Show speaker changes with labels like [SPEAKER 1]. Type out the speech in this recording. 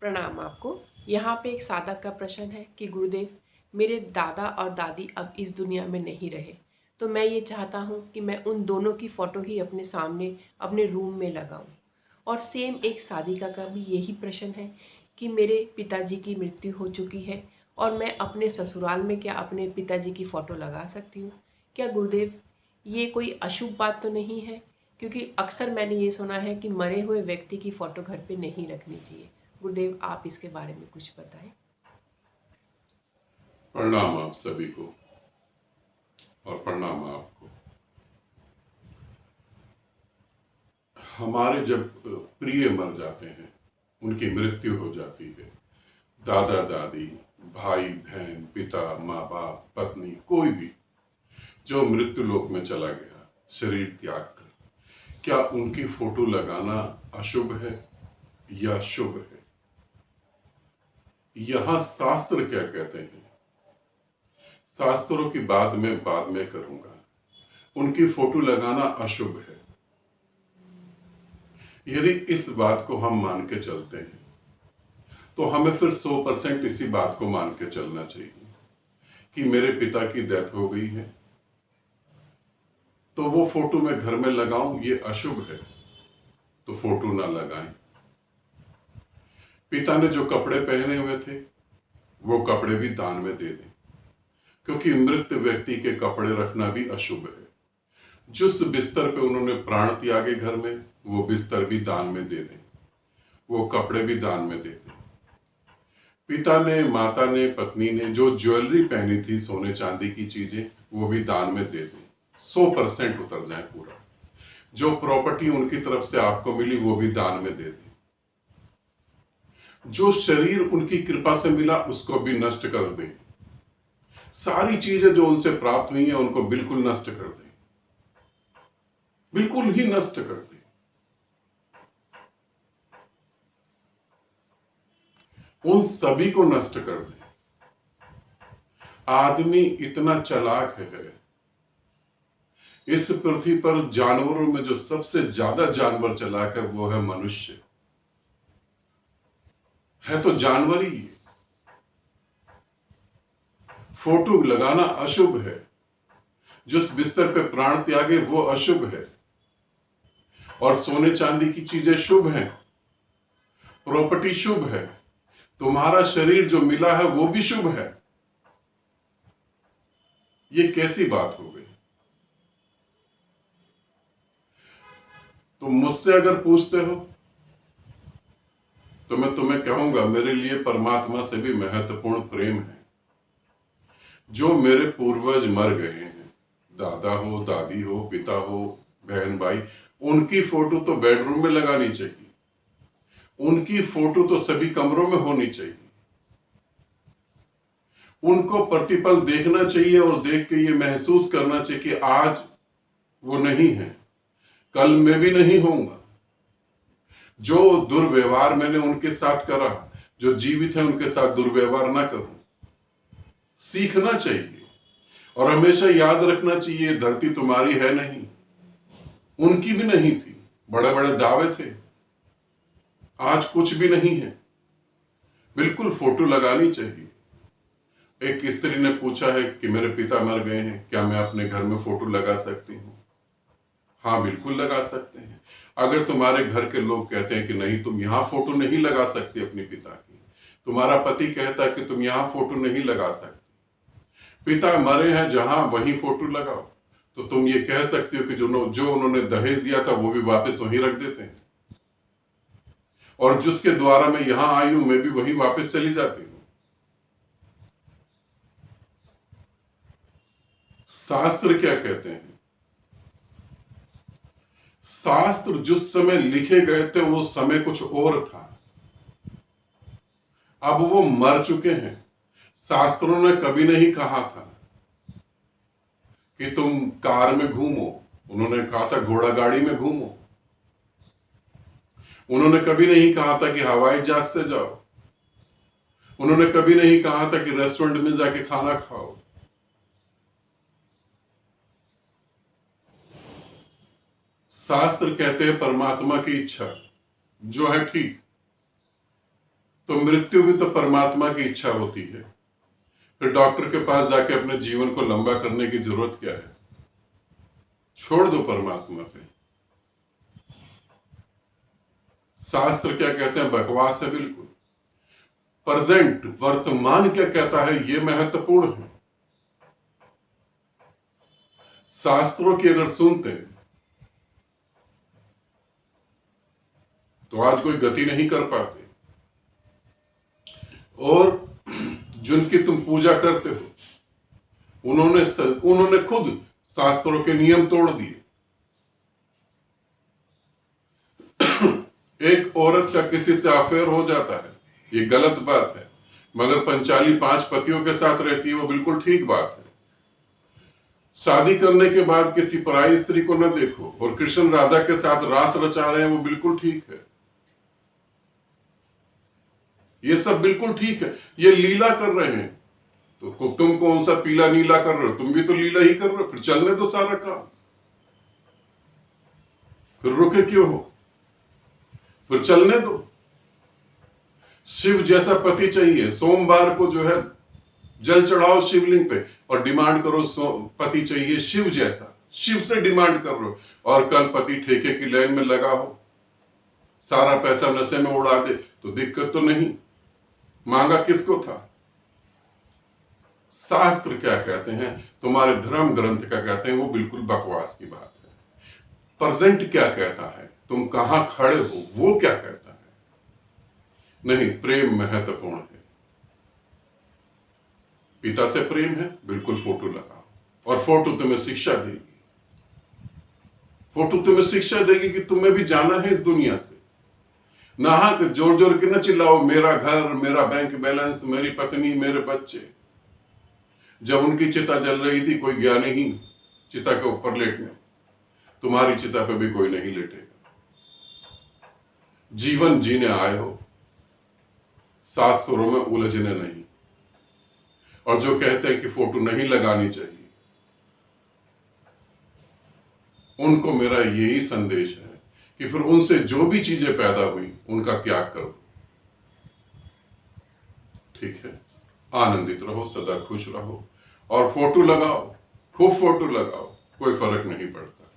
[SPEAKER 1] प्रणाम आपको। यहाँ पे एक सादा का प्रश्न है कि गुरुदेव, मेरे दादा और दादी अब इस दुनिया में नहीं रहे, तो मैं ये चाहता हूँ कि मैं उन दोनों की फ़ोटो ही अपने सामने अपने रूम में लगाऊँ। और सेम एक सादिका का भी यही प्रश्न है कि मेरे पिताजी की मृत्यु हो चुकी है और मैं अपने ससुराल में क्या अपने पिताजी की फ़ोटो लगा सकती हूँ? क्या गुरुदेव, ये कोई अशुभ बात तो नहीं है? क्योंकि अक्सर मैंने ये सुना है कि मरे हुए व्यक्ति की फ़ोटो घर पे नहीं रखनी चाहिए। गुरुदेव, आप इसके बारे में कुछ बताएं।
[SPEAKER 2] प्रणाम आप सभी को और प्रणाम आपको। हमारे जब प्रिय मर जाते हैं, उनकी मृत्यु हो जाती है, दादा दादी, भाई बहन, पिता, माँ बाप, पत्नी, कोई भी जो मृत्यु लोक में चला गया शरीर त्याग कर, क्या उनकी फोटो लगाना अशुभ है या शुभ है? यहां शास्त्र क्या कहते हैं, शास्त्रों की बात मैं बाद में करूंगा। उनकी फोटो लगाना अशुभ है। यदि इस बात को हम मान के चलते हैं तो हमें फिर 100% इसी बात को मान के चलना चाहिए कि मेरे पिता की डेथ हो गई है तो वो फोटो मैं घर में लगाऊं, ये अशुभ है, तो फोटो ना लगाएं। पिता ने जो कपड़े पहने हुए थे वो कपड़े भी दान में दे दें, क्योंकि मृत व्यक्ति के कपड़े रखना भी अशुभ है। जिस बिस्तर पे उन्होंने प्राण त्यागे घर में, वो बिस्तर भी दान में दे दें, वो कपड़े भी दान में दे दें। पिता ने, माता ने, पत्नी ने जो ज्वेलरी पहनी थी, सोने चांदी की चीजें, वो भी दान में दे दें। 100% उतर जाए पूरा। जो प्रॉपर्टी उनकी तरफ से आपको मिली वो भी दान में दे दें। जो शरीर उनकी कृपा से मिला उसको भी नष्ट कर दें। सारी चीजें जो उनसे प्राप्त हुई हैं उनको बिल्कुल नष्ट कर दें, बिल्कुल ही नष्ट कर दें। उन सभी को नष्ट कर दें। आदमी इतना चालाक है, इस पृथ्वी पर जानवरों में जो सबसे ज्यादा जानवर चालाक है वो है मनुष्य। है तो जानवर ही। फोटो लगाना अशुभ है। जिस बिस्तर पे प्राण त्यागे वो अशुभ है, और सोने चांदी की चीजें शुभ हैं, प्रॉपर्टी शुभ है, तुम्हारा शरीर जो मिला है वो भी शुभ है। ये कैसी बात हो गई? तुम मुझसे अगर पूछते हो तो मैं तुम्हें कहूंगा, मेरे लिए परमात्मा से भी महत्वपूर्ण प्रेम है। जो मेरे पूर्वज मर गए हैं, दादा हो, दादी हो, पिता हो, बहन भाई, उनकी फोटो तो बेडरूम में लगानी चाहिए। उनकी फोटो तो सभी कमरों में होनी चाहिए। उनको प्रतिपल देखना चाहिए और देख के ये महसूस करना चाहिए कि आज वो नहीं है, कल मैं भी नहीं होऊंगा। जो दुर्व्यवहार मैंने उनके साथ करा, जो जीवित है उनके साथ दुर्व्यवहार ना करूं। सीखना चाहिए और हमेशा याद रखना चाहिए, धरती तुम्हारी है नहीं, उनकी भी नहीं थी। बड़े बड़े दावे थे, आज कुछ भी नहीं है। बिल्कुल फोटो लगानी चाहिए। एक स्त्री ने पूछा है कि मेरे पिता मर गए हैं, क्या मैं अपने घर में फोटो लगा सकती हूँ? हाँ, बिल्कुल लगा सकते हैं। अगर तुम्हारे घर के लोग कहते हैं कि नहीं, तुम यहां फोटो नहीं लगा सकते अपने पिता की, तुम्हारा पति कहता है कि तुम यहां फोटो नहीं लगा सकते, पिता मरे हैं जहां वहीं फोटो लगाओ, तो तुम ये कह सकते हो कि जो उन्होंने दहेज दिया था वो भी वापस वहीं रख देते हैं, और जिसके द्वारा मैं यहां आई हूं मैं भी वहीं वापस चली जाती हूं। शास्त्र क्या कहते हैं? शास्त्र जिस समय लिखे गए थे वो समय कुछ और था, अब वो मर चुके हैं। शास्त्रों ने कभी नहीं कहा था कि तुम कार में घूमो, उन्होंने कहा था घोड़ा गाड़ी में घूमो। उन्होंने कभी नहीं कहा था कि हवाई जहाज से जाओ। उन्होंने कभी नहीं कहा था कि रेस्टोरेंट में जाके खाना खाओ। शास्त्र कहते हैं परमात्मा की इच्छा जो है ठीक, तो मृत्यु भी तो परमात्मा की इच्छा होती है। फिर डॉक्टर के पास जाके अपने जीवन को लंबा करने की जरूरत क्या है? छोड़ दो परमात्मा पे। शास्त्र क्या कहते हैं? बकवास है बिल्कुल। प्रेजेंट, वर्तमान क्या कहता है, यह महत्वपूर्ण है। शास्त्रों की अगर सुनते तो आज कोई गति नहीं कर पाते, और जिनकी तुम पूजा करते हो उन्होंने खुद शास्त्रों के नियम तोड़ दिए। एक औरत का किसी से अफेयर हो जाता है, ये गलत बात है, मगर पंचाली 5 पतियों के साथ रहती है, वो बिल्कुल ठीक बात है। शादी करने के बाद किसी पराई स्त्री को न देखो, और कृष्ण राधा के साथ रास रचा रहे हैं, वो बिल्कुल ठीक है। ये सब बिल्कुल ठीक है। ये लीला कर रहे हैं, तो तुम कौन सा पीला नीला कर रहे हो? तुम भी तो लीला ही कर रहे हो। फिर चलने दो सारा काम, फिर रुके क्यों हो? फिर चलने दो। शिव जैसा पति चाहिए, सोमवार को जो है जल चढ़ाओ शिवलिंग पे और डिमांड करो पति चाहिए शिव जैसा, शिव से डिमांड कर लो, और कल पति ठेके की लाइन में लगा हो, सारा पैसा नशे में उड़ा दे, तो दिक्कत तो नहीं। मांगा किसको था? शास्त्र क्या कहते हैं, तुम्हारे धर्म ग्रंथ क्या कहते हैं, वो बिल्कुल बकवास की बात है। प्रेजेंट क्या कहता है, तुम कहां खड़े हो, वो क्या कहता है? नहीं, प्रेम महत्वपूर्ण है। पिता से प्रेम है, बिल्कुल फोटो लगाओ, और फोटो तुम्हें शिक्षा देगी। फोटो तुम्हें शिक्षा देगी कि तुम्हें भी जाना है इस दुनिया से। नाहक जोर जोर के न चिल्लाओ, मेरा घर, मेरा बैंक बैलेंस, मेरी पत्नी, मेरे बच्चे। जब उनकी चिता जल रही थी, कोई गया नहीं चिता के ऊपर लेटने, तुम्हारी चिता पे भी कोई नहीं लेटेगा। जीवन जीने आए हो, शास्त्रों में उलझने नहीं। और जो कहते हैं कि फोटो नहीं लगानी चाहिए, उनको मेरा यही संदेश है कि फिर उनसे जो भी चीजें पैदा हुई उनका त्याग करो। ठीक है, आनंदित रहो, सदा खुश रहो, और फोटो लगाओ, खूब फोटो लगाओ, कोई फर्क नहीं पड़ता।